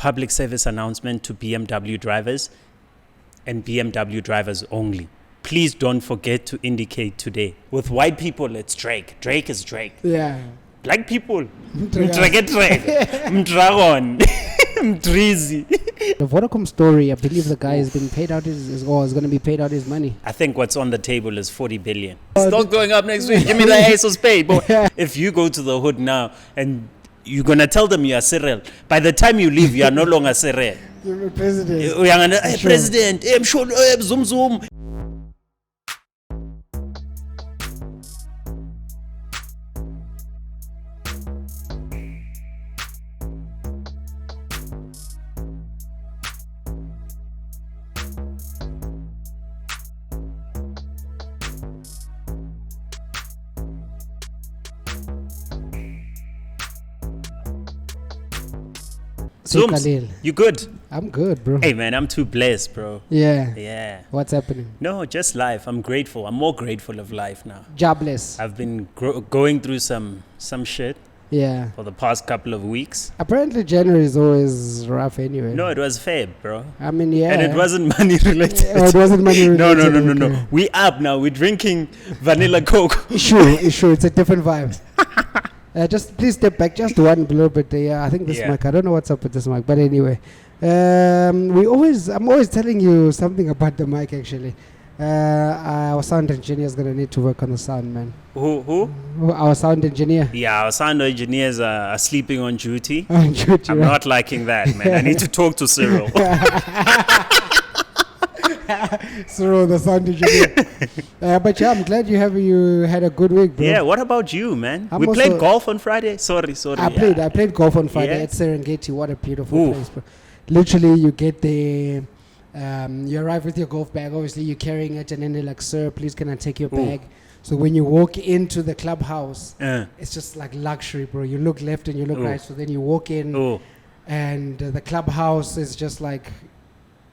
public service announcement to BMW drivers and BMW drivers only. Please don't forget to indicate today. With white people, it's Drake. Drake is Drake. Yeah. Black people, Drake. Mdragon. Mdrizi. The Vodacom story, I believe the guy has been paid out is going to be paid out his money. I think what's on the table is 40 billion. Stock going up next week. Give me the ace of spade. But if you go to the hood now and you're going to tell them you are Cyril, by the time you leave, you are no longer Cyril. You're a president. Hey, president. Hey, sure. Zoom, zoom. Zooms, you good? I'm good, bro. Hey, man, I'm too blessed, bro. Yeah. What's happening? No, just life. I'm grateful. I'm more grateful of life now. Jobless. I've been going through some shit. Yeah. For the past couple of weeks. Apparently, January is always rough anyway. No, it was Feb, bro. I mean, yeah. And it wasn't money related. Oh, it wasn't money related. No. We up now. We're drinking vanilla Coke. Sure. It's a different vibe. Just please step back just one little bit. I think this mic. I don't know what's up with this mic, but anyway, I'm always telling you something about the mic. Actually, our sound engineer is gonna need to work on the sound, man. Who? Our sound engineer. Yeah, our sound engineers are sleeping on duty. On duty. I'm not liking that, man. I need to talk to Cyril. Cyril, the sound engineer. But yeah, I'm glad you had a good week, bro. Yeah, what about you, man? We played golf on Friday. Sorry. I played golf on Friday at Serengeti. What a beautiful place, bro. Literally, you get there, you arrive with your golf bag. Obviously, you're carrying it, and then they're like, "Sir, please can I take your bag?" So when you walk into the clubhouse, it's just like luxury, bro. You look left and you look right. So then you walk in, and the clubhouse is just like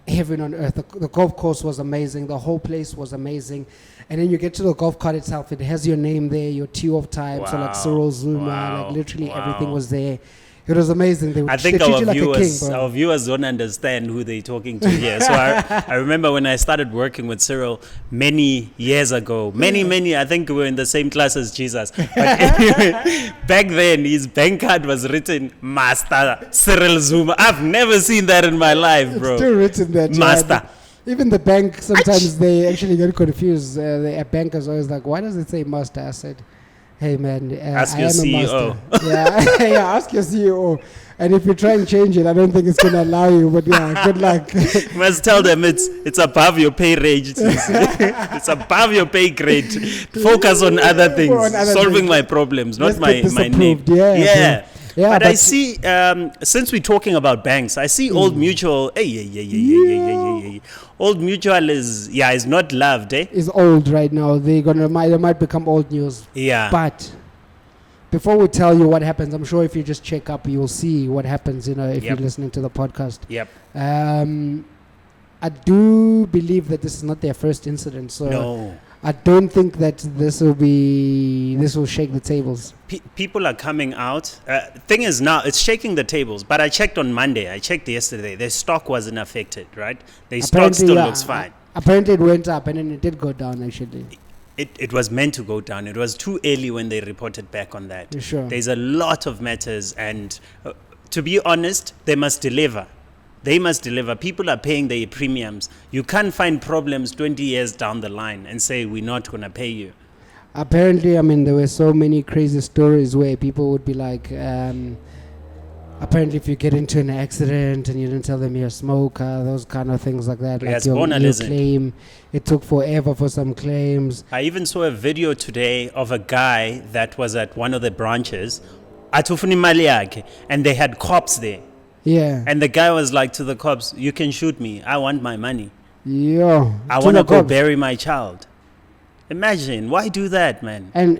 heaven on earth. The golf course was amazing. The whole place was amazing. And then you get to the golf cart itself. It has your name there, your tee of time. So like Cyril, Zuma, like literally everything was there. It was amazing. I think our viewers don't understand who they're talking to here. So I remember when I started working with Cyril many years ago. Many. I think we were in the same class as Jesus. But anyway, back then his bank card was written Master Cyril Zuma. I've never seen that in my life, bro. It's still written there, Master. Even the bank, sometimes they actually get confused. The bankers always like, why does it say master? I said, hey man, ask your CEO. Yeah, ask your CEO. And if you try and change it, I don't think it's going to allow you. But yeah, good luck. You must tell them it's above your pay range. It's above your pay grade. Focus on other things. Solving my problems, not my name. Yeah. But I see, since we're talking about banks, I see Old Mutual. Old Mutual is not loved. It's old right now. They might become old news. Yeah. But before we tell you what happens, I'm sure if you just check up, you'll see what happens. If you're listening to the podcast. Yep. I do believe that this is not their first incident. So no. I don't think that this will shake the tables. People are coming out. Thing is now it's shaking the tables. But I checked on Monday. I checked yesterday. Their stock wasn't affected, right? Their stock still looks fine. Apparently it went up and then it did go down actually. It was meant to go down. It was too early when they reported back on that. Sure. There's a lot of matters, and to be honest, they must deliver. They must deliver. People are paying their premiums. You can't find problems 20 years down the line and say we're not going to pay you. Apparently, there were so many crazy stories where people would be like, apparently if you get into an accident and you didn't tell them you're a smoker, those kind of things like that. Like your claim, it took forever for some claims. I even saw a video today of a guy that was at one of the branches, and they had cops there. Yeah. And the guy was like to the cops, you can shoot me. I want my money. Yeah. I want to go bury my child. Imagine. Why do that, man? And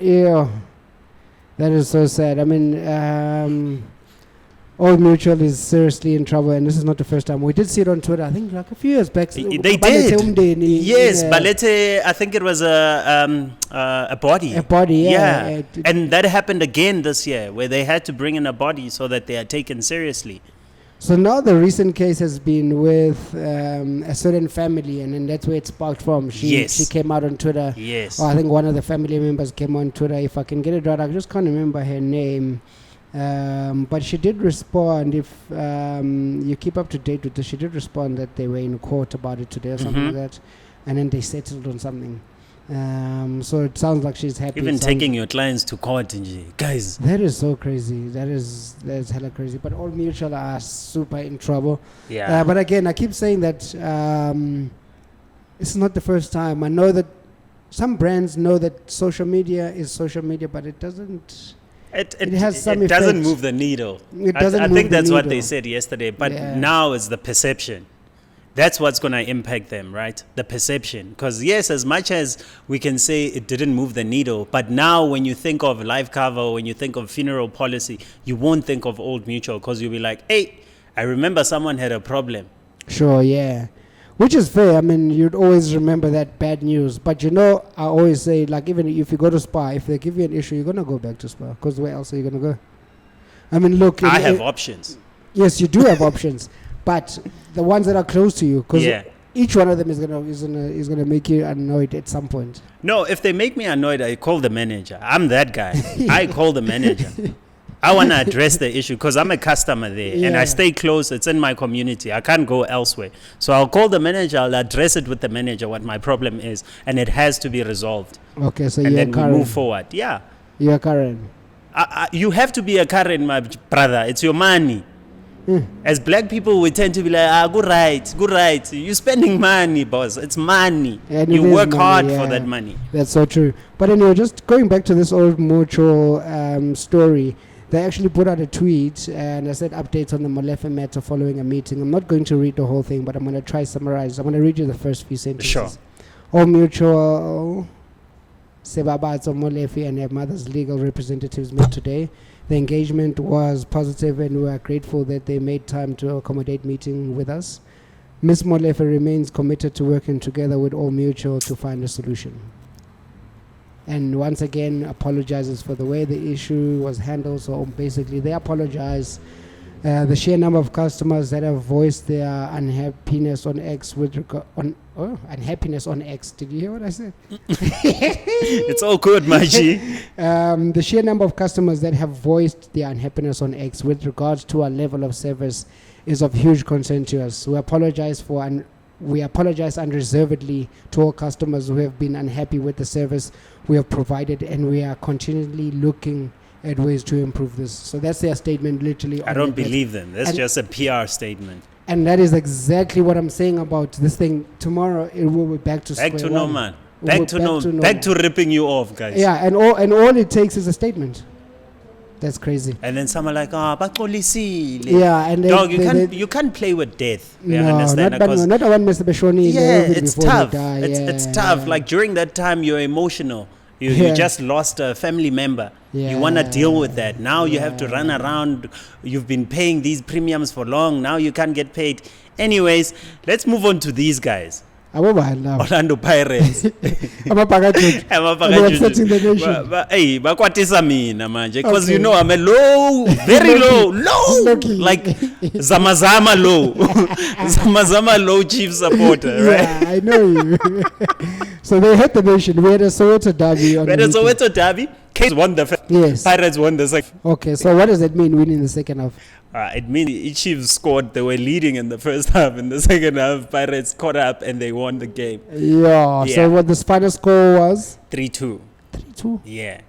that is so sad. Old Mutual is seriously in trouble, and this is not the first time. We did see it on Twitter, I think like a few years back. They did. Yes, Balete, I think it was a body. A body, yeah. And that happened again this year, where they had to bring in a body so that they are taken seriously. So now the recent case has been with a certain family, and then that's where it sparked from. She came out on Twitter. Yes. I think one of the family members came on Twitter. If I can get it right, I just can't remember her name. But she did respond. If you keep up to date with this, she did respond that they were in court about it today or something like that, and then they settled on something. So it sounds like she's happy. Even taking your clients to court, guys. That is so crazy. That's hella crazy. But Old Mutual are super in trouble. Yeah. But again, I keep saying that it's not the first time. I know that some brands know that social media is social media, but it doesn't. It has some it doesn't effect. move the needle. It doesn't I move think the that's what needle. they said yesterday. But now it's the perception. That's what's going to impact them, right? The perception. Because yes, as much as we can say it didn't move the needle, but now when you think of life cover, when you think of funeral policy, you won't think of Old Mutual because you'll be like, hey, I remember someone had a problem. Sure, yeah. Which is fair. I mean, you'd always remember that bad news. But I always say, like, even if you go to Spa, if they give you an issue, you're going to go back to Spa. Because where else are you going to go? I mean, look. I have options. Yes, you do have options. But the ones that are close to you, because each one of them is gonna make you annoyed at some point. No, if they make me annoyed, I call the manager. I'm that guy. I call the manager. I want to address the issue because I'm a customer there and I stay close. It's in my community. I can't go elsewhere. So I'll call the manager. I'll address it with the manager what my problem is, and it has to be resolved. Okay, so and you're then Karen. we move forward. Yeah. You're Karen. You have to be a Karen, my brother. It's your money. As black people, we tend to be like, good right. You're spending money, boss. It's money. And you work hard for that money. That's so true. But anyway, just going back to this Old Mutual story, they actually put out a tweet and I said updates on the Molefe matter following a meeting. I'm not going to read the whole thing, but I'm going to try summarize. I'm going to read you the first few sentences. Sure. Old Mutual, Sebabatso Molefe and their mother's legal representatives met today. The engagement was positive and we are grateful that they made time to accommodate meeting with us. Ms. Molefe remains committed to working together with All Mutual to find a solution. And once again, apologizes for the way the issue was handled. So basically, they apologize. The sheer number of customers that have voiced their unhappiness on X with regard unhappiness on X. Did you hear what I said? It's all good, my G. The sheer number of customers that have voiced their unhappiness on X with regards to our level of service is of huge concern to us. We apologize unreservedly to all customers who have been unhappy with the service we have provided, and we are continually looking at ways to improve this. So that's their statement, literally. I don't believe them. That's just a PR statement. And that is exactly what I'm saying about this thing. Tomorrow it will be back to square one. Normal. Back to ripping you off, guys. Yeah, and all it takes is a statement. That's crazy. And then someone like, yeah, and dog, you can't play with death. No, understand? not one Mr. Bashoni. Yeah, it's tough. It's tough. Like during that time, you're emotional. You just lost a family member. You want to deal with that. Now you have to run around. You've been paying these premiums for long. Now you can't get paid. Anyways, let's move on to these guys. Orlando Pirates. I'm upsetting the nation. Hey, bakwatisa mina manje, because you know I'm a low, very low, like Zamazama low, Zamazama low chief supporter, right? Yeah, I know you. So they hit the nation. We had a Soweto derby. Case won the first. Yes. Pirates won the second. Okay, so what does that mean, winning the second half? It means each Chiefs scored. They were leading in the first half. In the second half, Pirates caught up and they won the game. Yeah. So what the final score was? 3-2. 3-2? Yeah.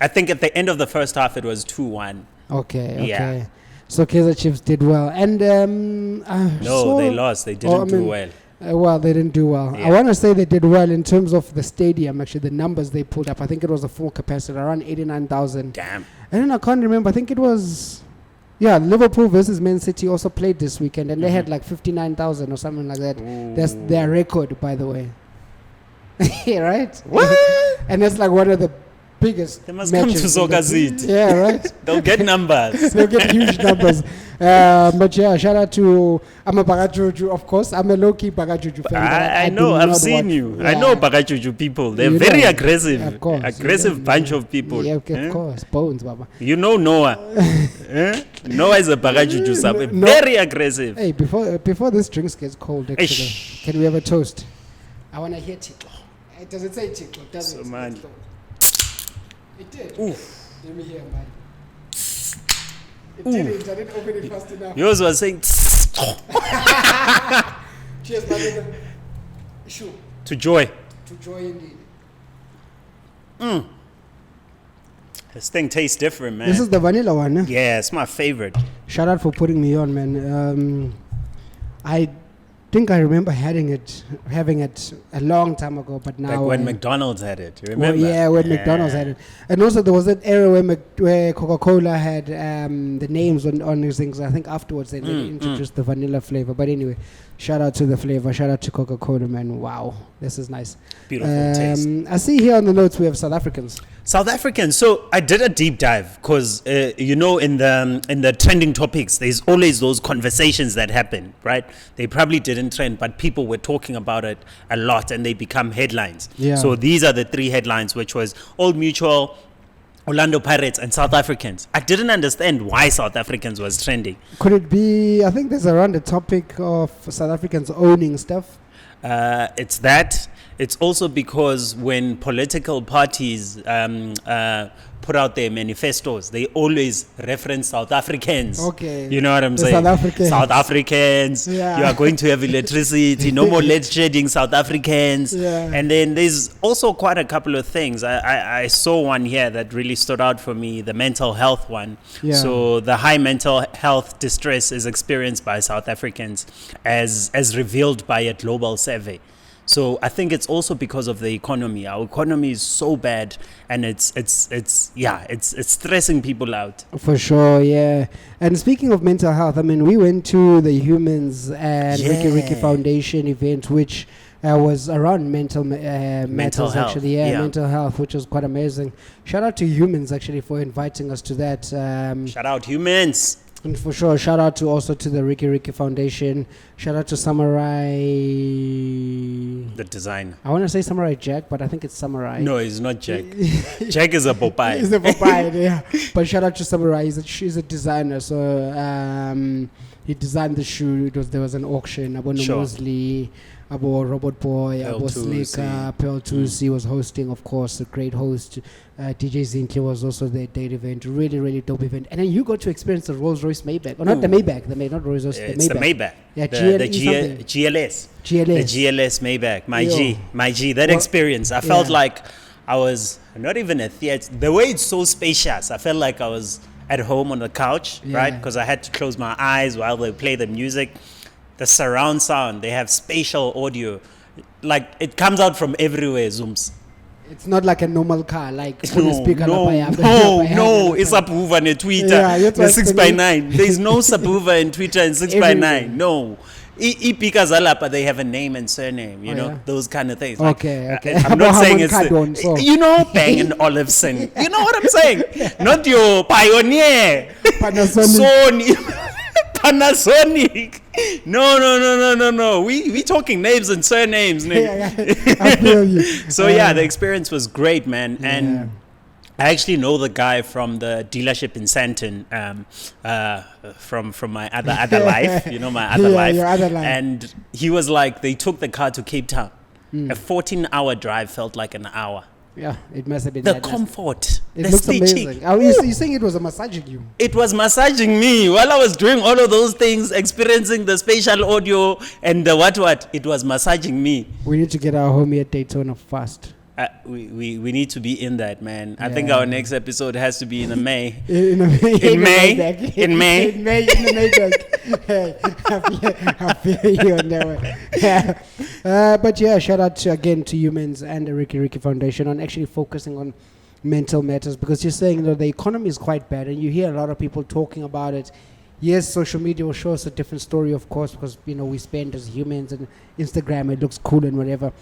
I think at the end of the first half, it was 2-1. Okay. Yeah. So Kaizer Chiefs did well. And they lost. They didn't do well. Well, they didn't do well. Yeah. I want to say they did well in terms of the stadium, actually, the numbers they pulled up. I think it was a full capacity, around 89,000. Damn. And then I can't remember. I think it was, Liverpool versus Man City also played this weekend, and they had like 59,000 or something like that. Ooh. That's their record, by the way. Right? What? And that's like one of the biggest. They must come to Soccer City. Yeah, right. They'll get numbers. They'll get huge numbers. But yeah, shout out to, I'm a Bagajuju, of course. I'm a low-key Bagajuju fan. I know, I've seen you. Yeah. I know Bagajuju people. They're very aggressive. Of course. Aggressive bunch of people. Yeah, of course. Bones, Baba. You know Noah. Noah is a Bagajuju sub. Very aggressive. Hey, before this drink gets cold, actually, can we have a toast? I want to hear Tito. Does it say Tito? Does it? Man. It did. Oof. Let me hear, man. It didn't. I didn't open it fast enough. Yours was saying. Cheers, my nigga. Sure. To joy. To joy indeed. This thing tastes different, man. This is the vanilla one, eh? Yeah, it's my favorite. Shout out for putting me on, man. I think I remember having it a long time ago, but now... Like when McDonald's had it, you remember? When McDonald's had it. And also there was that era where Coca-Cola had the names on these things. I think afterwards they introduced the vanilla flavor. But anyway, shout out to the flavor. Shout out to Coca-Cola, man. Wow, this is nice. Beautiful taste. I see here on the notes we have South Africans. South Africans. So I did a deep dive because in the trending topics, there's always those conversations that happen, right? They probably didn't trend, but people were talking about it a lot, and they become headlines. Yeah. So these are the three headlines, which was Old Mutual, Orlando Pirates, and South Africans. I didn't understand why South Africans was trending. Could it be? I think there's around the topic of South Africans owning stuff. It's that. It's also because when political parties put out their manifestos, they always reference South Africans. Okay. You know what I'm saying? South Africans. Yeah. You are going to have electricity. No more lead shedding, South Africans. Yeah. And then there's also quite a couple of things. I saw one here that really stood out for me, the mental health one. Yeah. So the high mental health distress is experienced by South Africans as revealed by a global survey. So I think it's also because of the economy. Our economy is so bad, and it's stressing people out. For sure, yeah. And speaking of mental health, I mean, we went to the Humans and Ricky Foundation event, which was around mental matters, health, actually. Yeah, mental health, which was quite amazing. Shout out to Humans, actually, for inviting us to that. Shout out Humans. And for sure, shout out also to the Ricky Foundation. Shout out to Samurai. The designer. I want to say Samurai Jack, but I think it's Samurai. No, it's not Jack. Jack is a Popeye. He's a Popeye, yeah. But shout out to Samurai. He's a designer. So he designed the shoe. There was an auction. Abo Nomosley, Abo Robot Boy, Abo Slicker, Pearl Tusi was hosting, of course, a great host. DJ Zinke was also the date event. Really, really dope event. And then you got to experience the Rolls-Royce Maybach. Or not the Maybach. Not Rolls-Royce, the Maybach. It's the Maybach. Yeah, the GLS. GLS. The GLS Maybach. My G. That experience. I felt like I was not even a theater. The way it's so spacious, I felt like I was at home on the couch, right? Because I had to close my eyes while they play the music. The surround sound, they have spatial audio. Like, it comes out from everywhere, Zooms. It's not like a normal car, like no, it's subwoofer and a tweeter, the 6x9. There's no subwoofer and tweeter and 6x9. No. But they have a name and surname, you know, those kind of things. Okay. I'm not saying it's, Bang & Olufsen. You know what I'm saying? Not your Pioneer. Panasonic. No. We talking names and surnames. I feel you. So the experience was great, man. And I actually know the guy from the dealership in Sandton, from my other life. You know, my other life. Your other life. And he was like, they took the car to Cape Town. A 14-hour drive felt like an hour. Yeah, it must have been the comfort. It looks amazing. You're saying it was massaging you? It was massaging me while I was doing all of those things, experiencing the spatial audio and the what. It was massaging me. We need to get our homie at Daytona fast. We need to be in that, man. I think our next episode has to be in May. In May. I feel you on that one. But shout out again to Humans and the Ricky Foundation on actually focusing on mental matters, because you're saying the economy is quite bad, and you hear a lot of people talking about it. Yes, social media will show us a different story, of course, because we spend as humans, and Instagram, it looks cool and whatever.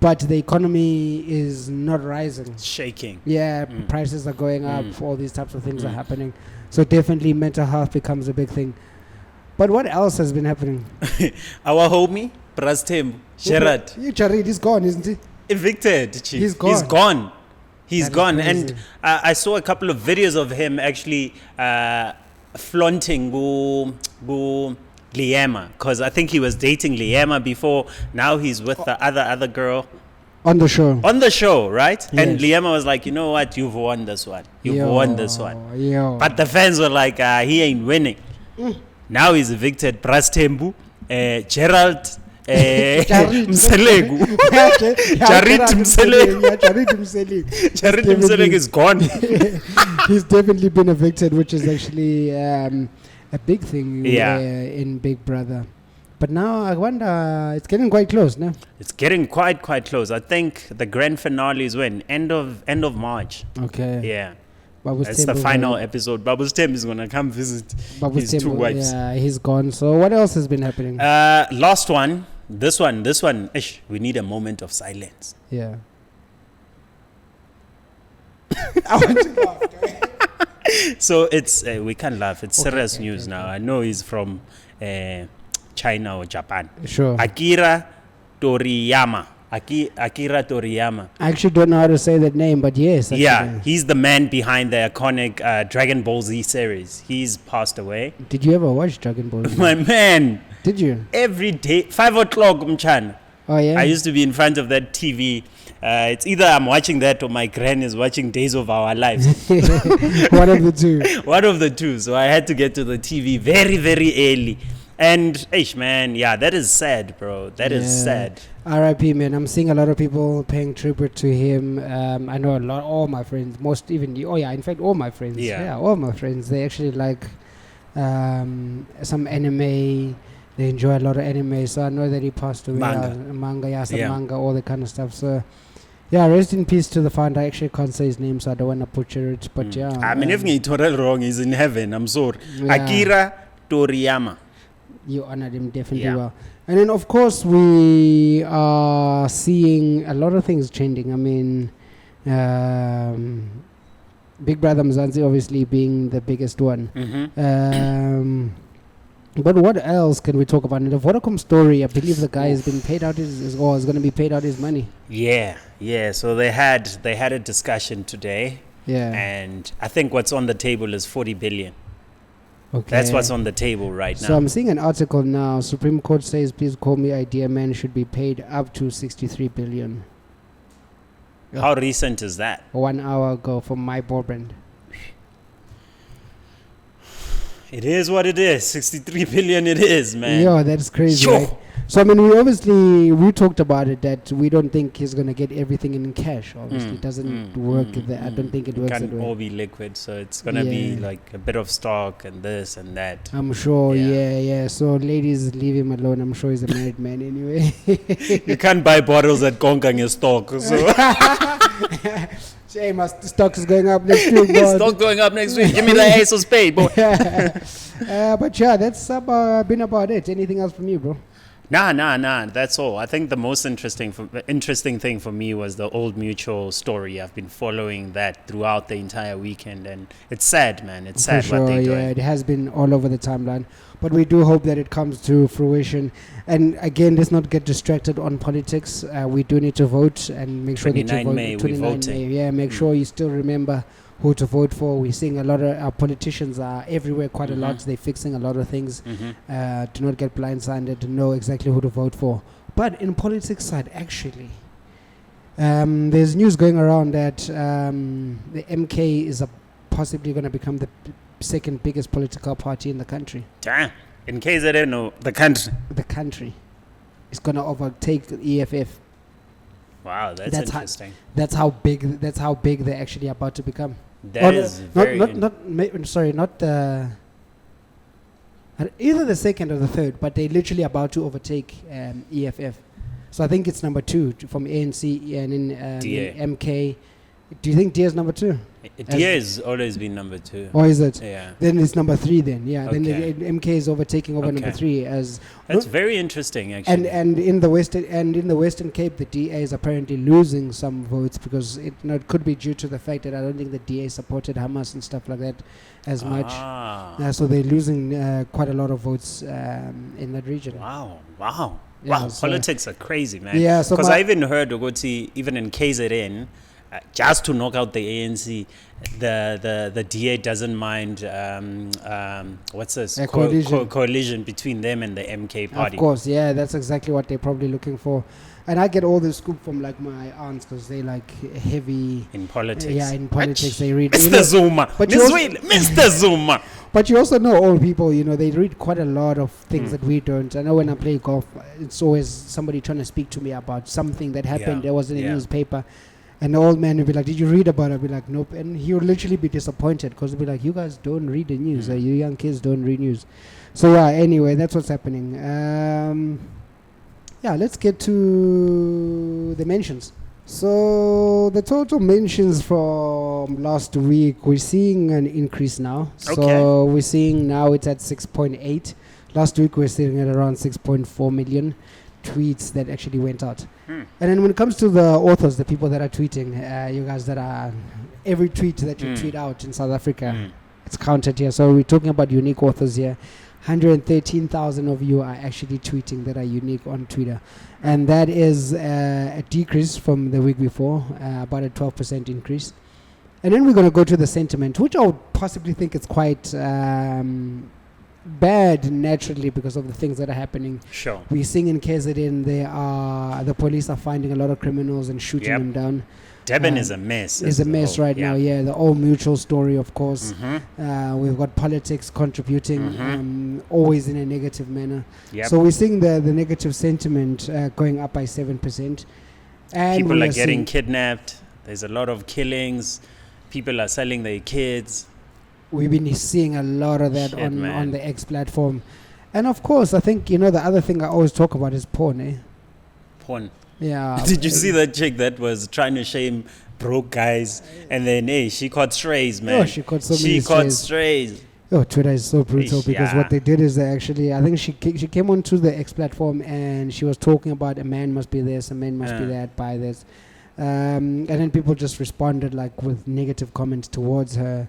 but the economy is not rising. It's shaking. Yeah, prices are going up. All these types of things are happening. So definitely mental health becomes a big thing. But what else has been happening? Our homie, Brastem, Gerard. Jared is gone, isn't he? Evicted, Chief. He's gone. He's gone. He's That is gone. crazy. And I saw a couple of videos of him actually flaunting Liema, because I think he was dating Liema before. Now he's with the other girl. On the show. On the show, right? Yes. And Liema was like, you know what? You've won this one. You've won this one. Yo. But the fans were like, he ain't winning. Now he's evicted. Brastembu, Gerald Mselegu. Jarit Mselegu. Jarit Mselegu is gone. He's definitely been evicted, which is actually a big thing in Big Brother. But now I wonder, it's getting quite close, no? It's getting quite close. I think the grand finale is when? End of March. Okay. Yeah. Babu's That's the final episode. Babu's Tem is going to come visit his two wives. Yeah, he's gone. So what else has been happening? Last one. This one. We need a moment of silence. Yeah. I want to laugh. So it's, we can't laugh. It's serious news okay. now. I know he's from China or Japan. Sure. Akira Toriyama. Akira Toriyama. I actually don't know how to say that name, but yes. Yeah, he's the man behind the iconic Dragon Ball Z series. He's passed away. Did you ever watch Dragon Ball Z? My man. Did you? Every day, 5 o'clock, Mchan. Oh, yeah? I used to be in front of that TV. It's either I'm watching that or my gran is watching Days of Our Lives. One of the two. One of the two. So I had to get to the TV very, very early. And, man, that is sad, bro. That is sad. R.I.P. man. I'm seeing a lot of people paying tribute to him. I know all my friends, in fact, all my friends. Yeah, all my friends. They actually like some anime. They enjoy a lot of anime. So I know that he passed away. Manga, all that kind of stuff. So, rest in peace to the founder. I actually can't say his name, so I don't want to butcher it. But I mean, if you told it wrong, he's in heaven. I'm sorry. Yeah. Akira Toriyama. You honored him definitely well. And then, of course, we are seeing a lot of things changing. I mean, Big Brother Mzansi obviously being the biggest one. But what else can we talk about? In the Vodacom story, I believe the guy has been paid out is going to be paid out his money. Yeah. So they had a discussion today. Yeah. And I think what's on the table is 40 billion. Okay. That's what's on the table right now. So I'm seeing an article now. Supreme Court says, please call me idea man should be paid up to 63 billion. How recent is that? 1 hour ago from my boyfriend. It is what it is. 63 billion it is, man. Yeah, that's crazy, Sure. right? So, I mean, we talked about it, that we don't think he's going to get everything in cash. Obviously, it doesn't work. I don't think it works that Can't way. all be liquid, so it's going to be like a bit of stock and this and that. I'm sure, yeah. So, ladies, leave him alone. I'm sure he's a married man anyway. You can't buy bottles at Gonggang in stock. So. Shame, my stock is going up next week. Stock going up next week. Give me the ace of spade, boy. But that's been about it. Anything else from you, bro? Nah. That's all. I think the most interesting thing for me was the Old Mutual story. I've been following that throughout the entire weekend, and it's sad, man. It's sad what they're doing. Yeah, it has been all over the timeline. But we do hope that it comes to fruition. And again, let's not get distracted on politics. We do need to vote and make sure that you vote. May, 29 May. Yeah, make sure you still remember who to vote for. We're seeing a lot of our politicians are everywhere quite a lot. They're fixing a lot of things. Do not get blindsided, to know exactly who to vote for. But in politics side, actually, there's news going around that the MK is possibly going to become the second biggest political party in the country. Damn. In case I don't know, the country is going to overtake the EFF. Wow, that's interesting. That's how big they're actually about to become. That is very not either the second or the third, but they're literally about to overtake EFF. So I think it's number 2 from ANC and in MK. Do you think DA is number 2? DA has always been number 2. Or is it? Yeah. Then it's number 3 then. Yeah. Okay. Then the MK is overtaking over number 3 as. That's very interesting, actually. And in the Western Cape, the DA is apparently losing some votes because it could be due to the fact that I don't think the DA supported Hamas and stuff like that as much. So they're losing quite a lot of votes in that region. Wow. Yeah, Wow, politics are crazy, man. Yeah, so because I even heard even in KZN, just to knock out the ANC, the DA doesn't mind what's this coalition between them and the MK party. Of course, yeah, that's exactly what they're probably looking for. And I get all the scoop from like my aunts because they like heavy in politics. Yeah, in politics they read Mr. Zuma. Mr. Zuma. But you also know old people, they read quite a lot of things that we don't. I know when I play golf, it's always somebody trying to speak to me about something that happened. There was in a newspaper. And the old man would be like, did you read about it? I'd be like, nope. And he would literally be disappointed because he'd be like, you guys don't read the news. You young kids don't read news. So anyway, that's what's happening. Let's get to the mentions. So the total mentions from last week, we're seeing an increase now. So we're seeing now it's at 6.8. Last week we're sitting at around 6.4 million tweets that actually went out. And then when it comes to the authors, the people that are tweeting, you guys that are, every tweet that you tweet out in South Africa, it's counted here. So we're talking about unique authors here. 113,000 of you are actually tweeting that are unique on Twitter. And that is a decrease from the week before, about a 12% increase. And then we're going to go to the sentiment, which I would possibly think is quite bad naturally because of the things that are happening. Sure. We're seeing in KZN the police are finding a lot of criminals and shooting them down. Durban is a mess. It's a mess right now, the Old Mutual story, of course. We've got politics contributing, always in a negative manner. So we're seeing the negative sentiment going up by 7%. And people are getting kidnapped. There's a lot of killings. People are selling their kids. We've been seeing a lot of that on the X platform. And of course, I think, the other thing I always talk about is porn, Porn. Yeah. Did you see that chick that was trying to shame broke guys? And then, she caught strays, man. Oh, she caught so many strays. Oh, Twitter is so brutal because what they did is they actually, I think she came onto the X platform and she was talking about a man must be this, a man must be that, by this. And then people just responded like with negative comments towards her.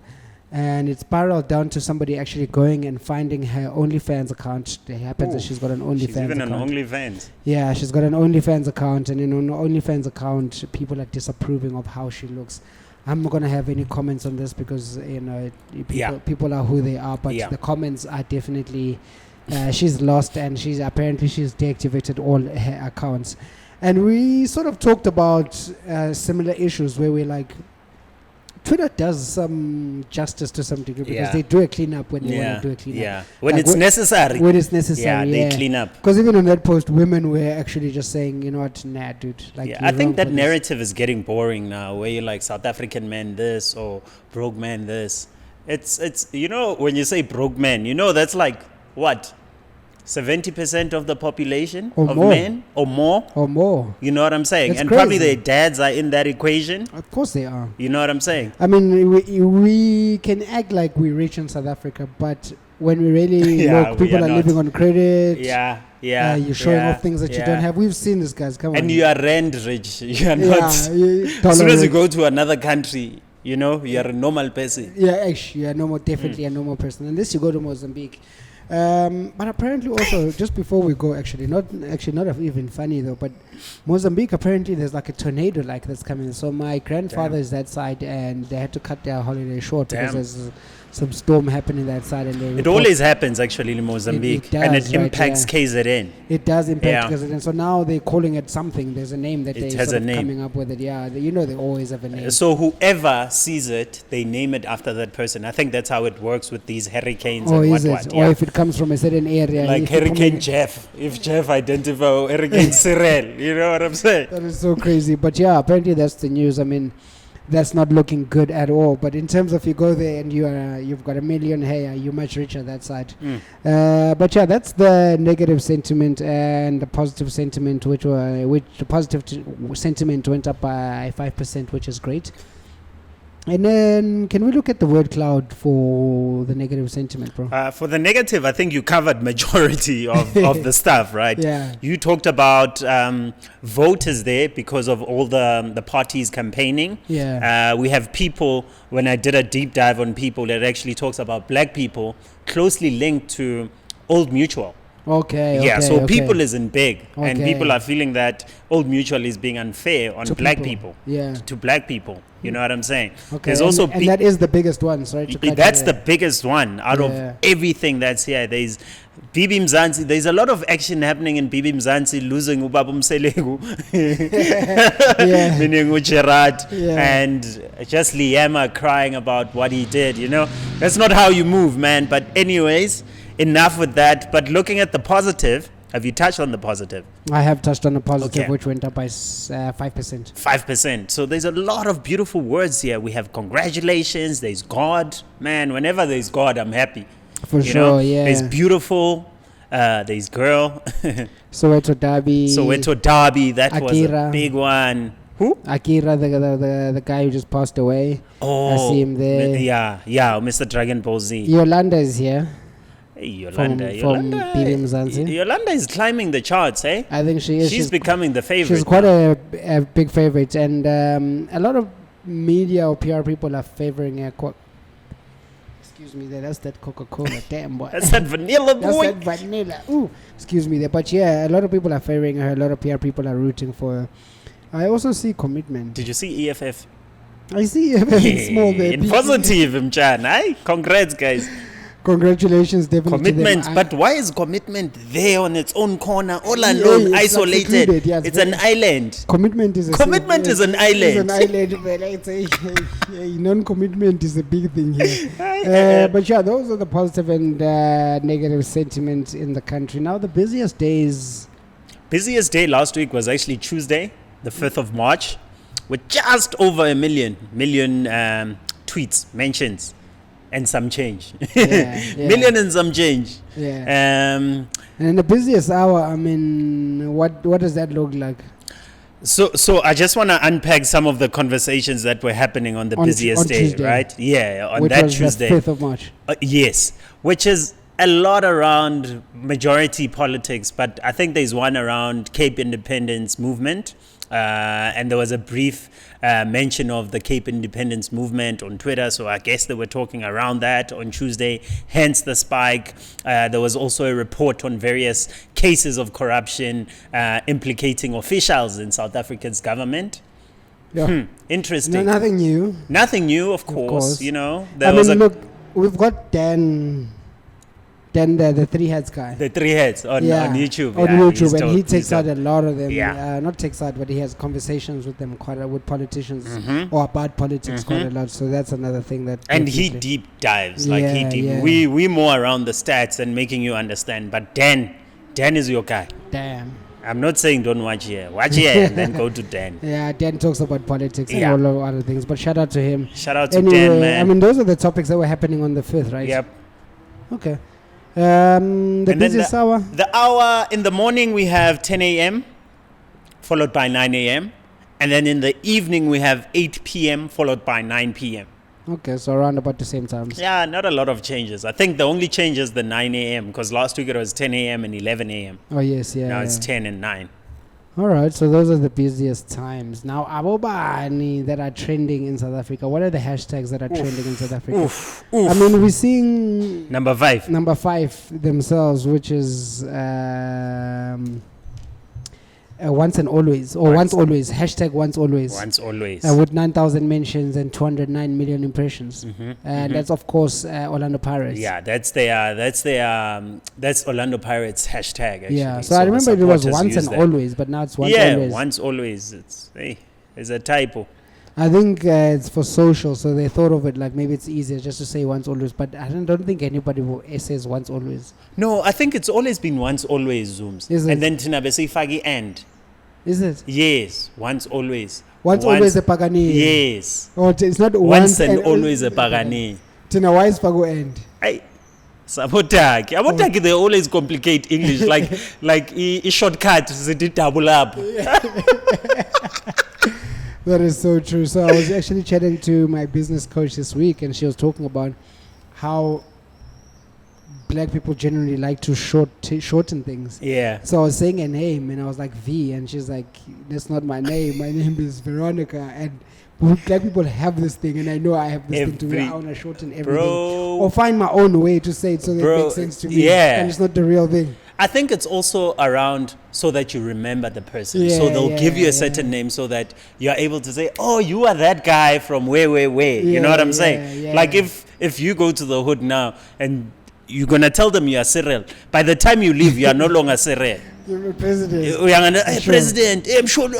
And it spiraled down to somebody actually going and finding her OnlyFans account. It happens that she's got an OnlyFans account. She's even an OnlyFans. Yeah, she's got an OnlyFans account. And then on the OnlyFans account, people are disapproving of how she looks. I'm not going to have any comments on this because, people are who they are. But the comments are definitely, she's lost and she's deactivated all her accounts. And we sort of talked about similar issues where we're like, Twitter does some justice to some degree because they do a cleanup when they want to do a cleanup. Yeah, when it's necessary. When it's necessary, they clean up. Because even on that post, women were actually just saying, you know what, nah, dude. Like, I think that narrative is getting boring now, where you're like South African man this or broke man this. It's when you say broke man, that's like what? 70% of the population of men or more. You know what I'm saying? And crazy. Probably their dads are in that equation. Of course they are. You know what I'm saying? I mean, we can act like we're rich in South Africa, but when we really look, people are living on credit. You're showing off things that you don't have. We've seen this, guys. Come on. And you are rand rich. You are not. As soon as you go to another country, you are a normal person. Yeah, actually, you are definitely a normal person. Unless you go to Mozambique. But apparently also, just before we go, not even funny though, but Mozambique, apparently there's like a tornado like that's coming. So my grandfather is that side and they had to cut their holiday short because there's some storm happening that side. And it always happens actually in Mozambique. It does, and it impacts KZN. It does impact KZN. So now they're calling it something. There's a name that they're coming up with it. Yeah, they always have a name. So whoever sees it, they name it after that person. I think that's how it works with these hurricanes and what. Or if it comes from a certain area. Like Hurricane Jeff. If Jeff identifies Hurricane Cyril. You know what I'm saying? That is so crazy. But apparently that's the news. I mean, that's not looking good at all. But in terms of you go there and you've got a million, hey, you're much richer that side. But that's the negative sentiment and the positive sentiment, which the positive sentiment went up by 5%, which is great. And then, can we look at the word cloud for the negative sentiment, bro? For the negative, I think you covered majority of the stuff, right? Yeah. You talked about voters there because of all the parties campaigning. Yeah. We have people, when I did a deep dive on people, that actually talks about black people closely linked to Old Mutual. Okay. Yeah, okay, so okay. people isn't big, and Okay. people are feeling that Old Mutual is being unfair on To black people. Yeah. To black people, you know what I'm saying? Okay. There's and, also and that is the biggest one, right? that's the biggest one out Yeah. of everything that's here. There's Bibi Mzansi. There's a lot of action happening in Bibi Mzansi losing Ubaba Mselegu, Yeah. meaning Gerard, Yeah. and just Liema crying about what he did. You know, that's not how you move, man. But anyways, enough with that. But looking at the positive, have you touched on the positive? I have touched on the positive, Okay. which went up by 5%. 5%. So there's a lot of beautiful words here. We have congratulations. There's God, man. Whenever there's God, I'm happy. For You sure, know? yeah. There's beautiful. There's girl. Soweto Derby. Soweto Derby. That was Akira. a big one. Who? Akira, the guy who just passed away. Oh, I see him there. Yeah, Mr. Dragon Ball Z. Yolanda is here. Hey, Yolanda. From Bibi Mzansi. Yolanda is climbing the charts, eh? I think she is. She's becoming the favorite. She's quite a big favorite, and a lot of media or PR people are favoring her. Excuse me, that's that Coca-Cola. Damn, boy. That's that vanilla boy. That's that vanilla. Ooh, excuse me there. But yeah, a lot of people are favoring her. A lot of PR people are rooting for her. I also see commitment. Did you see EFF? I see it's small there. In positive, Mchan. Aye? Congrats, guys. Congratulations, definitely. Commitment, but why is commitment there on its own corner, all alone, isolated? Like yes, it's an island. Commitment is an island. It's an island, but I'd say non-commitment is a big thing here. But yeah, those are the positive and negative sentiments in the country. Now, the busiest days. Busiest day last week was actually Tuesday, the 5th of March, with just over a million tweets, mentions. And some change. Yeah. Million and some change. Yeah. And in the busiest hour, I mean, what does that look like? So I just want to unpack some of the conversations that were happening on the busiest day, Tuesday, right? Yeah, on which that was Tuesday. The 5th of March. Yes, which is a lot around majority politics, but I think there's one around Cape Independence movement. And there was a brief mention of the Cape Independence movement on Twitter, so I guess they were talking around that on Tuesday, hence the spike. There was also a report on various cases of corruption implicating officials in South Africa's government. Yeah. Interesting. No, nothing new. Nothing new, of course. You know. Look, we've got Dan, the three heads guy. The three heads on YouTube. On YouTube, and he takes out a lot of them. Yeah. Not takes out, but he has conversations with them with politicians or about politics quite a lot. So that's another thing that. And he deep dives, We more around the stats and making you understand. But Dan is your guy. Damn. I'm not saying don't watch here. Watch here and then go to Dan. Yeah, Dan talks about politics and all of other things. But shout out to him. Shout out to Dan, man. I mean, those are the topics that were happening on the 5th, right? Yep. Okay. The busiest hour? The hour in the morning we have 10 a.m. followed by 9 a.m. And then in the evening we have 8 p.m. followed by 9 p.m. Okay, so around about the same times. Yeah, not a lot of changes. I think the only change is the 9 a.m. because last week it was 10 a.m. and 11 a.m. Oh, yes, yeah. Now it's 10 and 9. All right, so those are the busiest times. Now, abobani that are trending in South Africa. What are the hashtags that are trending in South Africa? I mean, we're seeing number 5 themselves, which is once and always, or once always, hashtag once always. Once always. With 9,000 mentions and 209 million impressions. And that's, of course, Orlando Pirates. Yeah, that's Orlando Pirates hashtag, actually. Yeah, so I remember it was once and always, but now it's once always. Yeah, once always. It's a typo. I think it's for social, so they thought of it like maybe it's easier just to say once always, but I don't think anybody says once always. No, I think it's always been once always, Zooms. Is it? And then Tina Besi Fagi end. Is it? Yes, once always. Once always a Pagani. Yes. Oh, it's not once and always a Pagani. Tina, why is Pago end? Sabotaki, they always complicate English like a shortcut, they double up. That is so true. So I was actually chatting to my business coach this week, and she was talking about how black people generally like to shorten things. Yeah. So I was saying a name, and I was like V, and she's like, "That's not my name. My name is Veronica." And black people have this thing, and I know I have this thing to where I want to shorten everything or find my own way to say it so that it makes sense to me. Yeah. And it's not the real thing. I think it's also around so that you remember the person. So they'll give you a certain name so that you're able to say, "Oh, you are that guy from where. You know what I'm saying? Yeah. Like if you go to the hood now and you're gonna tell them you are Cyril, by the time you leave, you are no longer Cyril. You're a president. Hey, president, hey, zoom,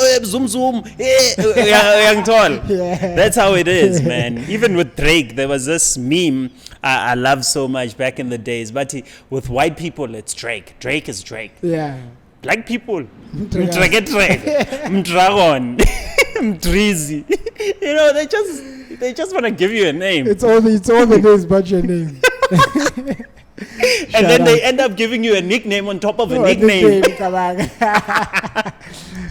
young tall. That's how it is, man. Even with Drake, there was this meme I loved so much back in the days. But with white people, it's Drake. Drake is Drake. Yeah. Black people, Drake, Mdragon, Mdrizi. You know, they just want to give you a name. It's all the names but your name. And then they end up giving you a nickname on top of a nickname.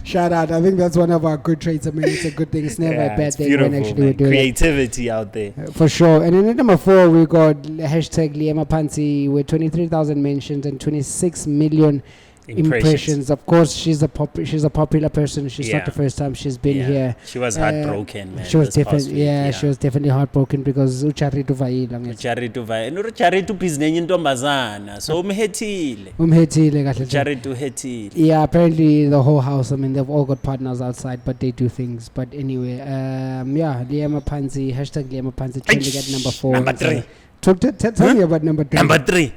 Shout out. I think that's one of our good traits. I mean, it's a good thing. It's never a bad thing when actually we do creativity out there. For sure. And then at number 4, we got hashtag Liema Pantsi with 23,000 mentions and 26 million impressions. Of course, she's a popular person. She's not the first time she's been here. She was heartbroken, man. She was definitely she was definitely heartbroken because ucharitu vaila ucharitu biznenye ntombazana so umhethile kahle ucharitu hethile. Yeah, apparently the whole house, I mean, they've all got partners outside, but they do things. But anyway, Liema Pantsi, hashtag Liema Pantsi, trending at number 4. Number 3. Tell me about number 3. Number 3.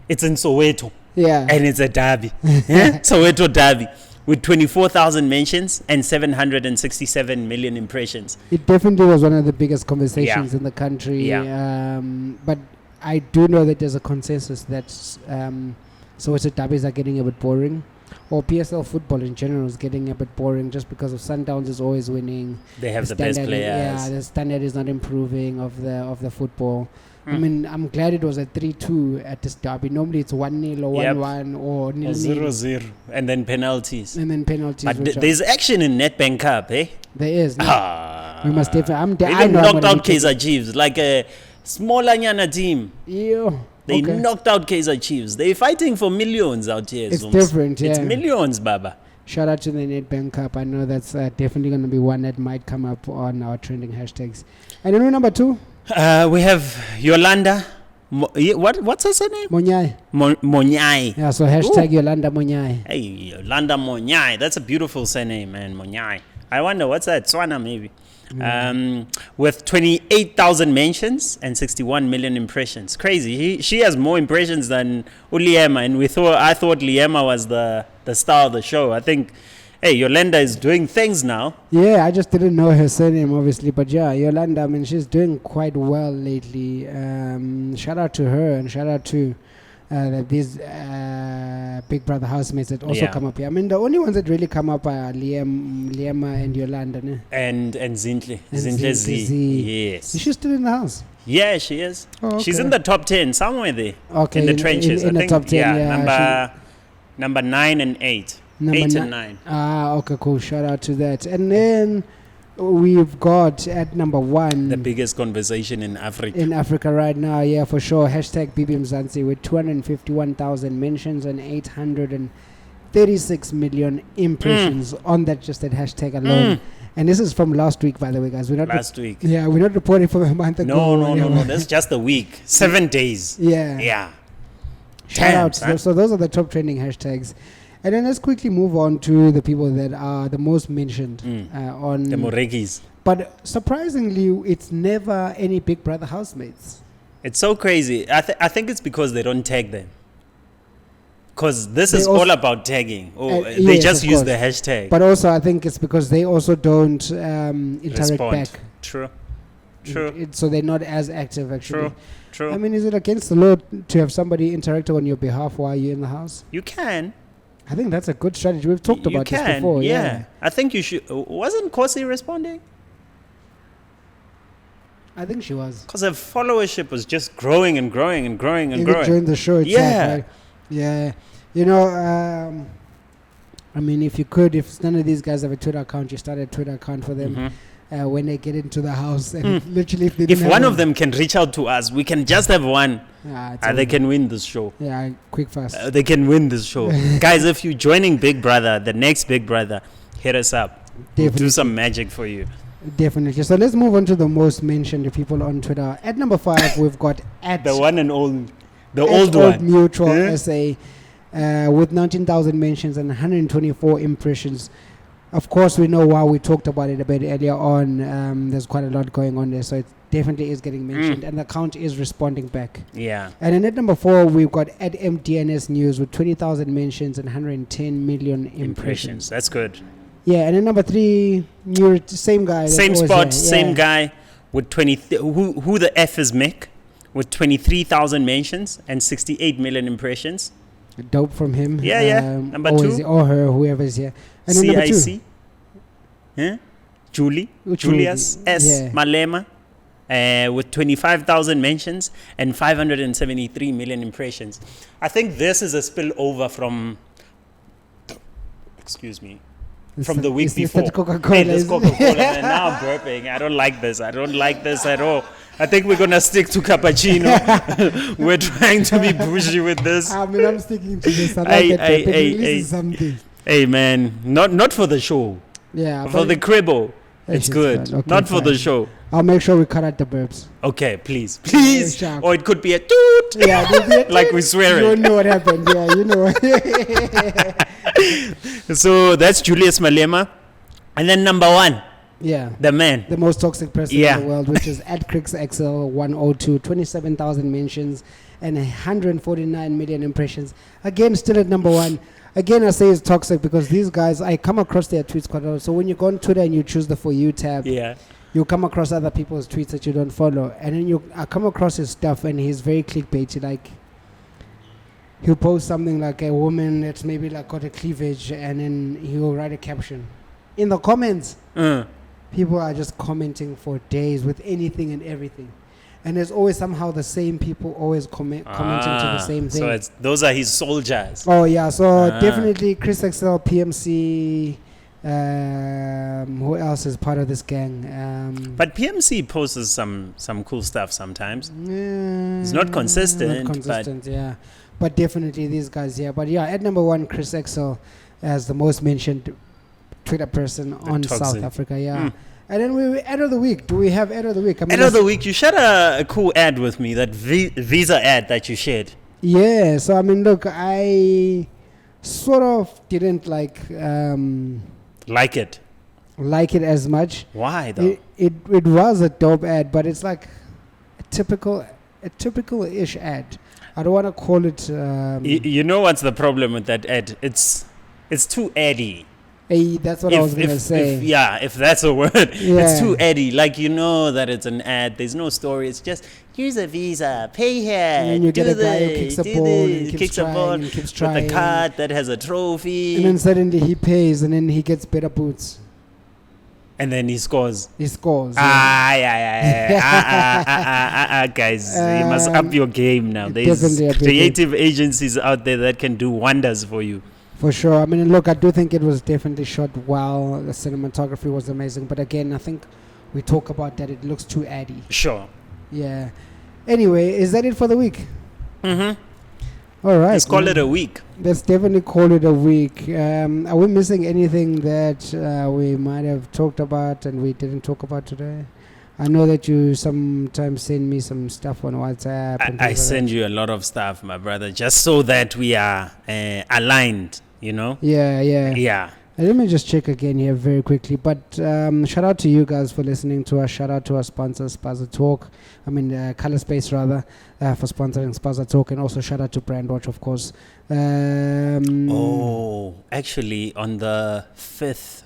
It's in Soweto. Yeah. And it's a derby. Soweto derby with 24,000 mentions and 767 million impressions. It definitely was one of the biggest conversations in the country. Yeah. But I do know that there's a consensus that Soweto derbies are getting a bit boring. Or PSL football in general is getting a bit boring just because of Sundowns is always winning. They have the best players. Yeah, the standard is not improving of the football. I mean, I'm glad it was a 3-2 at this derby. Normally it's 1-0 or 1-1 or 0-0. And then penalties. But there's action in Nedbank Cup, eh? There is. We must definitely. They knocked out Kaizer Chiefs like a smaller Nyana team. They knocked out Kaizer Chiefs. They're fighting for millions out here. It's different, It's millions, Baba. Shout out to the Nedbank Cup. I know that's definitely going to be one that might come up on our trending hashtags. And then number 2? We have Yolanda. What's her surname? Monyai. Monyai. Yeah, so hashtag Yolanda Monyai. Hey, Yolanda Monyai. That's a beautiful surname, man. Monyai. I wonder, what's that? Swana, maybe. With 28,000 mentions and 61 million impressions. Crazy. She has more impressions than Liema, and I thought Liema was the star of the show. I think, hey, Yolanda is doing things now. Yeah, I just didn't know her surname, obviously. But yeah, Yolanda, I mean, she's doing quite well lately. Shout out to her and shout out to these Big Brother housemates that also come up here. I mean, the only ones that really come up are Liema and Yolanda. Ne? And Zintle. Zintle Z. Yes. Is she still in the house? Yeah, she is. Oh, okay. She's in the top 10, somewhere there. Okay. In the trenches. In the top 10, number 9 and 8. 8 and 9. Okay, cool. Shout out to that. And then we've got at number 1 the biggest conversation in Africa. In Africa right now, yeah, for sure. Hashtag Mzansi with 251,000 mentions and 836 million impressions on that hashtag alone. And this is from last week, by the way, guys. Last week. Yeah, we're not reporting from a month ago. No. That's just a week. 7 days. Yeah. Shout out. So those are the top trending hashtags. And then let's quickly move on to the people that are the most mentioned on the Moregis. But surprisingly, it's never any Big Brother housemates. It's so crazy. I think it's because they don't tag them. Because this is all about tagging. They just use the hashtag. But also, I think it's because they also don't interact back. True. So they're not as active, actually. True. I mean, is it against the law to have somebody interact on your behalf while you're in the house? You can. I think that's a good strategy. We've talked about this before. Yeah. I think you should. Wasn't Kosi responding? I think she was. Because her followership was just growing and growing. Even during the show itself, right? Yeah. You know, I mean, if none of these guys have a Twitter account, you start a Twitter account for them when they get into the house. And literally, if one of them can reach out to us, we can just have one. They can win this show. Yeah, quick, fast. They can win this show. Guys, if you're joining Big Brother, the next Big Brother, hit us up. We'll do some magic for you. Definitely. So let's move on to the most mentioned people on Twitter. At number 5, we've got the one and old, the old one. Mutual SA with 19,000 mentions and 124 impressions. Of course, we know why we talked about it a bit earlier on. There's quite a lot going on there, so it definitely is getting mentioned, and the account is responding back. Yeah. And then at number 4, we've got at MDNS News with 20,000 mentions and 110 million impressions. That's good. Yeah, and then number 3, same guy. Same spot, same guy with 20. Who the F is Mick with 23,000 mentions and 68 million impressions. Dope from him. Yeah. Number 2. Or her, whoever's here. And then number 2. CIC. Julius S. Malema with 25,000 mentions and 573 million impressions. I think this is a spillover from, from the week before. Coca-Cola. This Coca-Cola. And now I'm burping. I don't like this at all. I think we're going to stick to cappuccino. We're trying to be bougie with this. I mean, I'm sticking to this. I like it. Something. Hey, man. Not for the show. Yeah. For the cribble. It's good. Okay, not for the show. I'll make sure we cut out the burps. Okay, please. Or it could be a toot. Yeah, like we swear it. You know what happened. Yeah, you know. So that's Julius Malema. And then number 1. Yeah. The man. The most toxic person in the world, which is at CrixXL102, 27,000 mentions and 149 million impressions. Again, still at number 1. Again, I say it's toxic because these guys, I come across their tweets quite a lot. So when you go on Twitter and you choose the For You tab, you come across other people's tweets that you don't follow. And then I come across his stuff and he's very clickbaity. Like, he'll post something like a woman that's maybe like got a cleavage and then he'll write a caption. In the comments, people are just commenting for days with anything and everything. And there's always somehow the same people always commenting to the same thing. So those are his soldiers. Oh, yeah. So definitely Chris XL, PMC. Who else is part of this gang? But PMC posts some cool stuff sometimes. It's not consistent. Yeah. But definitely these guys, yeah. But yeah, at number 1, Chris XL as the most mentioned Twitter person on South Africa. Yeah. And then we ad of the week. Do we have ad of the week? Ad of the week. You shared a cool ad with me, that Visa ad that you shared. Yeah. So I mean, look, I sort of didn't like it as much. Why though? It was a dope ad, but it's like a typical-ish ad. I don't want to call it. You know what's the problem with that ad? It's too addy. Hey, that's what I was going to say. If that's a word. It's too addy. Like, you know that it's an ad. There's no story. It's just, use a Visa, pay here. And then you get a guy who kicks a ball and keeps trying with a card that has a trophy. And then suddenly he pays and then he gets better boots. And then he scores. Guys, you must up your game now. There's creative agencies out there that can do wonders for you. For sure. I mean, look, I do think it was definitely shot well. The cinematography was amazing. But again, I think we talk about that. It looks too addy. Sure. Yeah. Anyway, is that it for the week? Mm-hmm. All right. Let's call it a week. Let's definitely call it a week. Are we missing anything that we might have talked about and we didn't talk about today? I know that you sometimes send me some stuff on WhatsApp. I send you a lot of stuff, my brother, just so that we are aligned, you know? Yeah. Let me just check again here very quickly. But shout out to you guys for listening to us. Shout out to our sponsor, Spaza Talk. Color Space, rather, for sponsoring Spaza Talk. And also shout out to Brandwatch, of course. Actually, on the 5th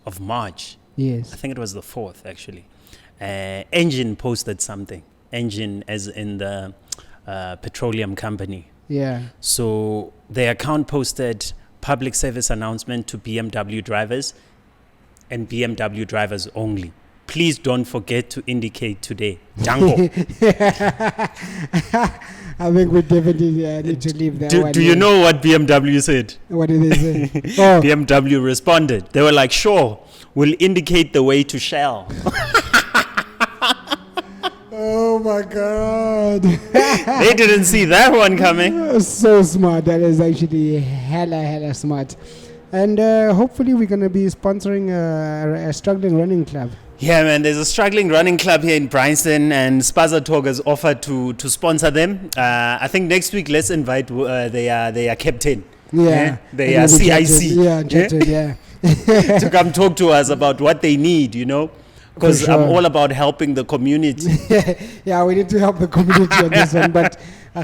of March. Yes. I think it was the 4th, actually. Engine posted something. Engine as in the petroleum company. Yeah. So their account posted public service announcement to BMW drivers and BMW drivers only. please don't forget to indicate today. Django. I think we definitely need to leave that one. Do you know what BMW said? What did they say? Oh. BMW responded. They were like, sure, we'll indicate the way to Shell. Oh my God. They didn't see that one coming. So smart. That is actually hella smart. And hopefully we're going to be sponsoring a struggling running club. Yeah, man, there's a struggling running club here in Bryanston, and Spaza Talk has offered to sponsor them. I think next week, let's invite their captain. Yeah. Their CIC. Yeah, yeah. To come talk to us about what they need, you know. Because sure. I'm all about helping the community. Yeah, we need to help the community on this one. But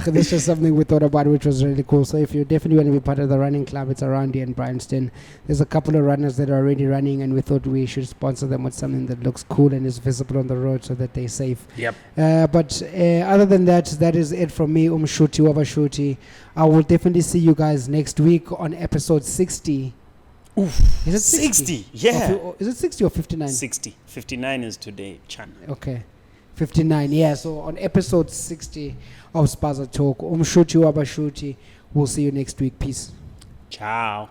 this is something we thought about, which was really cool. So if you definitely want to be part of the running club, it's around here in Bryanston. There's a couple of runners that are already running, and we thought we should sponsor them with something that looks cool and is visible on the road so that they're safe. Yep. But other than that, that is it from me, Shuti Wabashuti. I will definitely see you guys next week on episode 60. Oof. Is it 60? Yeah. Is it 60 or 59? 60. 59 is today, Chan. Okay. 59, yeah. So on episode 60 of Spaza Talk, Shuti Wabashuti. We'll see you next week. Peace. Ciao.